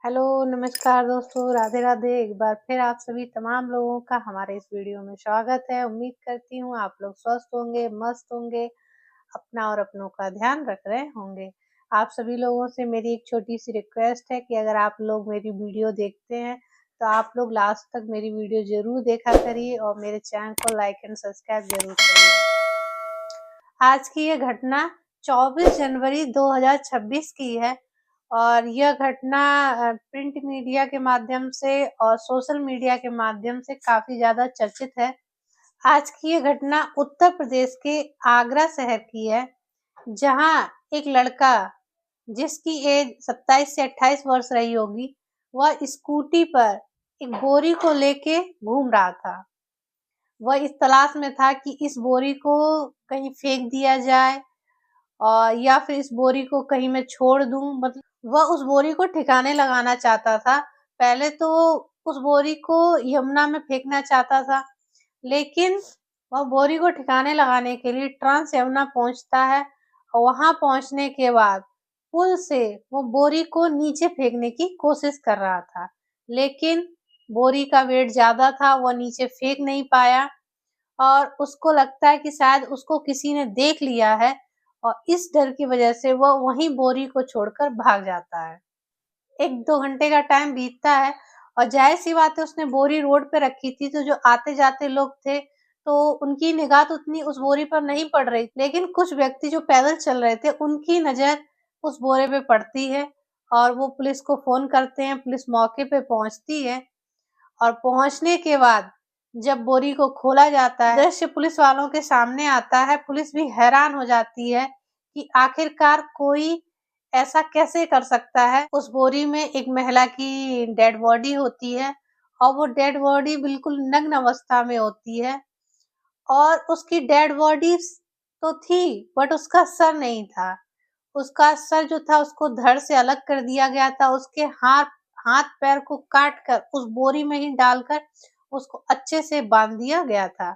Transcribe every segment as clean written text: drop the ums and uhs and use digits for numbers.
Hello, नमस्कार दोस्तों, राधे राधे। एक बार फिर आप सभी तमाम लोगों का हमारे इस वीडियो में स्वागत है। उम्मीद करती हूँ आप लोग स्वस्थ होंगे, मस्त होंगे, अपना और अपनों का ध्यान रख रहे होंगे। आप सभी लोगों से मेरी एक छोटी सी रिक्वेस्ट है कि अगर आप लोग मेरी वीडियो देखते हैं तो आप लोग लास्ट तक मेरी वीडियो ज़रूर देखा करिए और मेरे चैनल को लाइक एंड सब्सक्राइब ज़रूर करिए। आज की ये घटना 24 जनवरी 2026 की है और यह घटना प्रिंट मीडिया के माध्यम से और सोशल मीडिया के माध्यम से काफ़ी ज़्यादा चर्चित है। आज की ये घटना उत्तर प्रदेश के आगरा शहर की है, जहां एक लड़का जिसकी एज 27 से 28 वर्ष रही होगी, वह स्कूटी पर एक बोरी को लेके घूम रहा था। वह इस तलाश में था कि इस बोरी को कहीं फेंक दिया जाए और या फिर इस बोरी को कहीं मैं छोड़ दूं। मतलब वह उस बोरी को ठिकाने लगाना चाहता था। पहले तो वो उस बोरी को यमुना में फेंकना चाहता था, लेकिन वह बोरी को ठिकाने लगाने के लिए ट्रांस यमुना पहुंचता है और वहां पहुंचने के बाद पुल से वो बोरी को नीचे फेंकने की कोशिश कर रहा था, लेकिन बोरी का वेट ज्यादा था, वह नीचे फेंक नहीं पाया और उसको लगता है कि शायद उसको किसी ने देख लिया है और इस डर की वजह से वह वहीं बोरी को छोड़कर भाग जाता है। 1-2 घंटे का टाइम बीतता है और ज़ाहिर-सी बात है उसने बोरी रोड पे रखी थी, तो जो आते-जाते लोग थे, तो उनकी निगाह तो उतनी उस बोरी पर नहीं पड़ रही। लेकिन कुछ व्यक्ति जो पैदल चल रहे थे, उनकी नज़र उस बोरे पे पड़ती है और वो पुलिस को फ़ोन करते हैं। पुलिस मौके पे पहुँचती है और पहुँचने के बाद जब बोरी को खोला जाता है, दृश्य पुलिस वालों के सामने आता है। पुलिस भी हैरान हो जाती है कि आखिरकार कोई ऐसा कैसे कर सकता है। उस बोरी में एक महिला की डेड बॉडी होती है और वो डेड बॉडी बिल्कुल नग्न अवस्था में होती है और उसकी डेड बॉडी तो थी, बट उसका सर नहीं था। उसका सर जो था उसको धड़ से अलग कर दिया गया था। उसके हाथ हाथ पैर को काट कर उस बोरी में ही डालकर उसको अच्छे से बांध दिया गया था।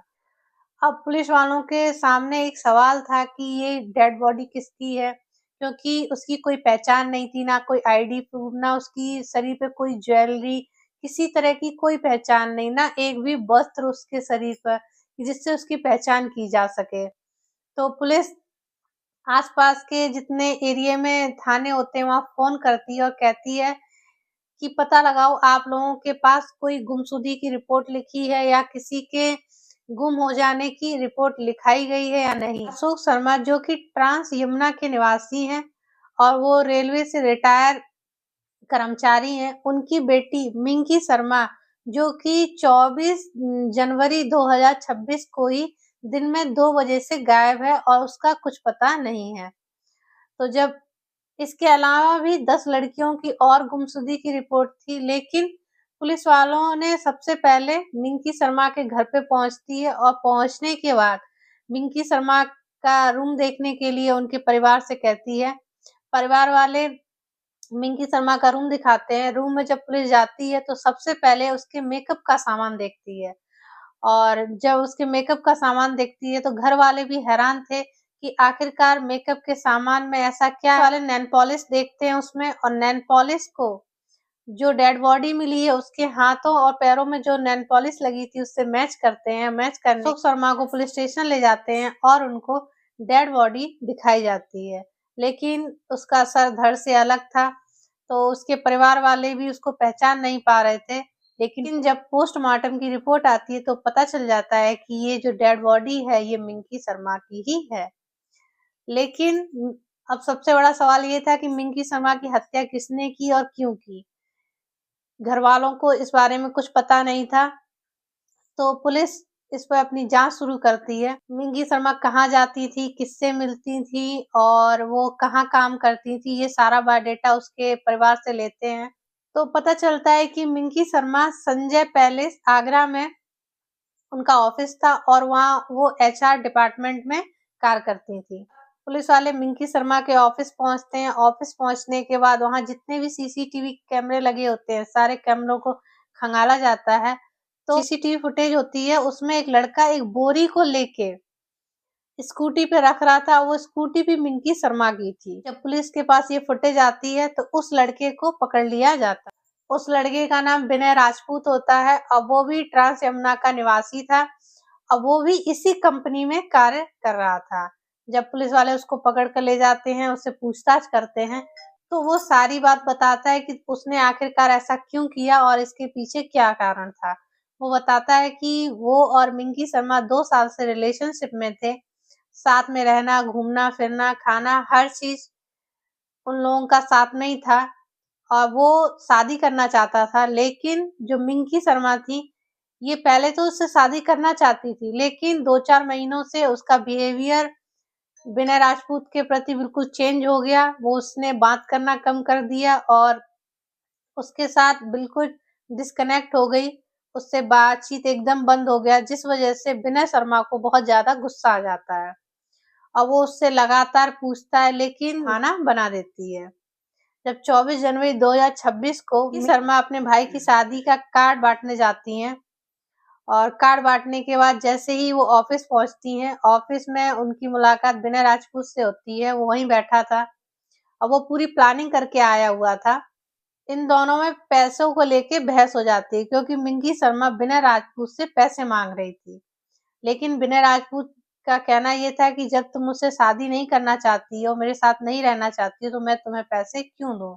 अब पुलिस वालों के सामने एक सवाल था कि ये डेड बॉडी किसकी है, क्योंकि उसकी कोई पहचान नहीं थी, ना कोई आईडी प्रूफ, ना उसकी शरीर पे कोई ज्वेलरी, किसी तरह की कोई पहचान नहीं, ना एक भी वस्त्र उसके शरीर पर जिससे उसकी पहचान की जा सके। तो पुलिस आस-पास के जितने एरिया में थाने होते हैं वहाँ फ़ोन करती है और कहती है कि पता लगाओ आप लोगों के पास कोई गुमशुदगी की रिपोर्ट लिखी है या किसी के गुम हो जाने की रिपोर्ट लिखाई गई है या नहीं। अशोक शर्मा जो कि ट्रांस यमुना के निवासी हैं और वो रेलवे से रिटायर कर्मचारी हैं, उनकी बेटी मिंकी शर्मा जो कि 24 जनवरी 2026 को ही दिन में 2 बजे से गायब है और उसका कुछ पता नहीं है। तो जब इसके अलावा भी 10 लड़कियों की और गुमशुदगी की रिपोर्ट थी, लेकिन पुलिस वालों ने सबसे पहले मिंकी शर्मा के घर पे पहुँचती है और पहुँचने के बाद मिंकी शर्मा का रूम देखने के लिए उनके परिवार से कहती है। परिवार वाले मिंकी शर्मा का रूम दिखाते हैं। रूम में जब पुलिस जाती है तो सबसे पहले उसके मेकअप का सामान देखती है और जब उसके मेकअप का सामान देखती है तो घर वाले भी हैरान थे कि आखिरकार मेकअप के सामान में ऐसा क्या है। वाले नेल पॉलिश देखते हैं उसमें और नेल पॉलिश को जो डेड बॉडी मिली है उसके हाथों और पैरों में जो नेल पॉलिश लगी थी उससे मैच करते हैं। मैच करने अशोक शर्मा को पुलिस स्टेशन ले जाते हैं और उनको डेड बॉडी दिखाई जाती है, लेकिन उसका सर धड़ से अलग था, तो उसके परिवार वाले भी उसको पहचान नहीं पा रहे थे। लेकिन जब पोस्टमार्टम की रिपोर्ट आती है तो पता चल जाता है कि ये जो डेड बॉडी है ये मिंकी शर्मा की ही है। लेकिन अब सबसे बड़ा सवाल ये था कि मिंकी शर्मा की हत्या किसने की और क्यों की? घरवालों को इस बारे में कुछ पता नहीं था, तो पुलिस इस पर अपनी जाँच शुरू करती है। मिंकी शर्मा कहाँ जाती थी, किससे मिलती थी और वो कहाँ काम करती थी, ये सारा बायोडाटा उसके परिवार से लेते हैं। तो पता चलता है कि मिंकी शर्मा संजय पैलेस आगरा में उनका ऑफिस था और वहाँ वो एचआर डिपार्टमेंट में कार्य करती थी। पुलिस वाले मिंकी शर्मा के ऑफिस पहुँचते हैं। ऑफिस पहुँचने के बाद वहाँ जितने भी सीसीटीवी कैमरे लगे होते हैं, सारे कैमरों को खंगाला जाता है। तो सीसीटीवी फुटेज होती है, उसमें एक लड़का एक बोरी को लेके स्कूटी पे रख रहा था, वो स्कूटी भी मिंकी शर्मा की थी। जब पुलिस के पास ये फुटेज आती है तो उस लड़के को पकड़ लिया जाता है। उस लड़के का नाम विनय राजपूत होता है और वो भी ट्रांस यमुना का निवासी था और वो भी इसी कंपनी में कार्य कर रहा था। जब पुलिस वाले उसको पकड़ कर ले जाते हैं, उससे पूछताछ करते हैं, तो वो सारी बात बताता है कि उसने आखिरकार ऐसा क्यों किया और इसके पीछे क्या कारण था। वो बताता है कि वो और मिंकी शर्मा 2 साल से रिलेशनशिप में थे। साथ में रहना, घूमना फिरना, खाना, हर चीज उन लोगों का साथ में ही था और वो शादी करना चाहता था। लेकिन जो मिंकी शर्मा थी, ये पहले तो उससे शादी करना चाहती थी, लेकिन 2-4 महीनों से उसका बिहेवियर विनय राजपूत के प्रति बिल्कुल चेंज हो गया। वो उसने बात करना कम कर दिया और उसके साथ बिल्कुल डिस्कनेक्ट हो गई। उससे बातचीत एकदम बंद हो गया, जिस वजह से विनय शर्मा को बहुत ज़्यादा गुस्सा आ जाता है और वो उससे लगातार पूछता है, लेकिन खाना बना देती है। जब 24 जनवरी 2026 को मिंकी शर्मा अपने भाई की शादी का कार्ड बाँटने जाती हैं और कार्ड बाँटने के बाद जैसे ही वो ऑफिस पहुँचती हैं, ऑफिस में उनकी मुलाकात विनय राजपूत से होती है। वो वहीं बैठा था और वो पूरी प्लानिंग करके आया हुआ था। इन दोनों में पैसों को लेके बहस हो जाती है, क्योंकि मिंकी शर्मा विनय राजपूत से पैसे मांग रही थी। लेकिन विनय राजपूत का कहना ये था कि जब तुम मुझसे शादी नहीं करना चाहती हो, मेरे साथ नहीं रहना चाहती हो, तो मैं तुम्हें पैसे क्यों दूं।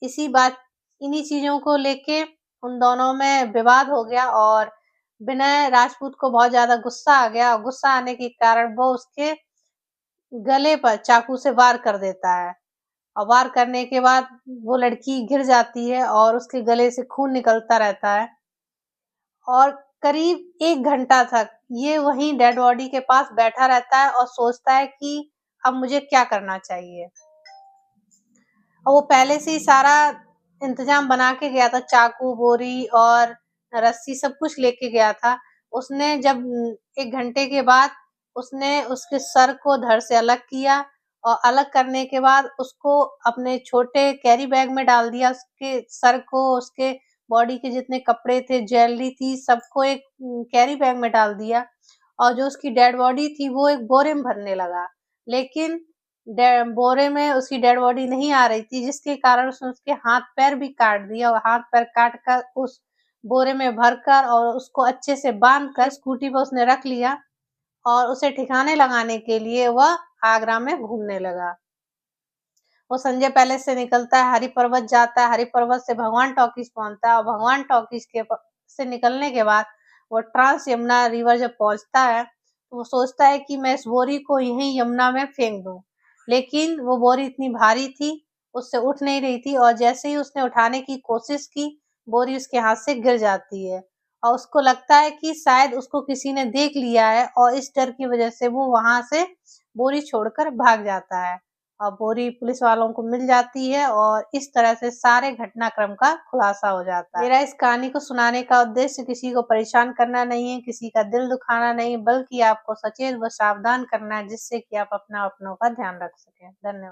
इन्हीं चीजों को लेके उन दोनों में विवाद हो गया और विनय राजपूत को बहुत ज्यादा गुस्सा आ गया और गुस्सा आने के कारण वो उसके गले पर चाकू से वार कर देता है और वार करने के बाद वो लड़की गिर जाती है और उसके गले से खून निकलता रहता है और करीब 1 घंटा तक ये वहीं डेड बॉडी के पास बैठा रहता है और सोचता है कि अब मुझे क्या करना चाहिए। और वो पहले से ही सारा इंतजाम बना के गया था, चाकू, बोरी और रस्सी सब कुछ लेके गया था। उसने जब 1 घंटे के बाद उसने उसके सर को धड़ से अलग किया और अलग करने के बाद उसको अपने छोटे कैरी बैग में डाल दिया। उसके सर को, उसके बॉडी के जितने कपड़े थे, ज्वेलरी थी, सबको एक कैरी बैग में डाल दिया और जो उसकी डेड बॉडी थी वो एक बोरे में भरने लगा। लेकिन बोरे में उसकी डेड बॉडी नहीं आ रही थी, जिसके कारण उसने उसके हाथ पैर भी काट दिया और हाथ पैर काट कर उस बोरे में भरकर और उसको अच्छे से बांध कर स्कूटी पर उसने रख लिया और उसे ठिकाने लगाने के लिए वह आगरा में घूमने लगा। वो संजय पैलेस से निकलता है, हरि पर्वत जाता है, हरि पर्वत से भगवान टॉकीज पहुंचता है और भगवान टॉकीज से निकलने के बाद वो ट्रांस यमुना रिवर जब पहुंचता है तो वो सोचता है कि मैं इस बोरी को यहीं यमुना में फेंक दूं। लेकिन वो बोरी इतनी भारी थी, उससे उठ नहीं रही थी और जैसे ही उसने उठाने की कोशिश की, बोरी उसके हाथ से गिर जाती है और उसको लगता है कि शायद उसको किसी ने देख लिया है और इस डर की वजह से वो वहां से बोरी छोड़कर भाग जाता है और बोरी पुलिस वालों को मिल जाती है और इस तरह से सारे घटनाक्रम का खुलासा हो जाता है। मेरा इस कहानी को सुनाने का उद्देश्य किसी को परेशान करना नहीं है, किसी का दिल दुखाना नहीं, बल्कि आपको सचेत व सावधान करना है, जिससे कि आप अपना अपनों का ध्यान रख सकें। धन्यवाद।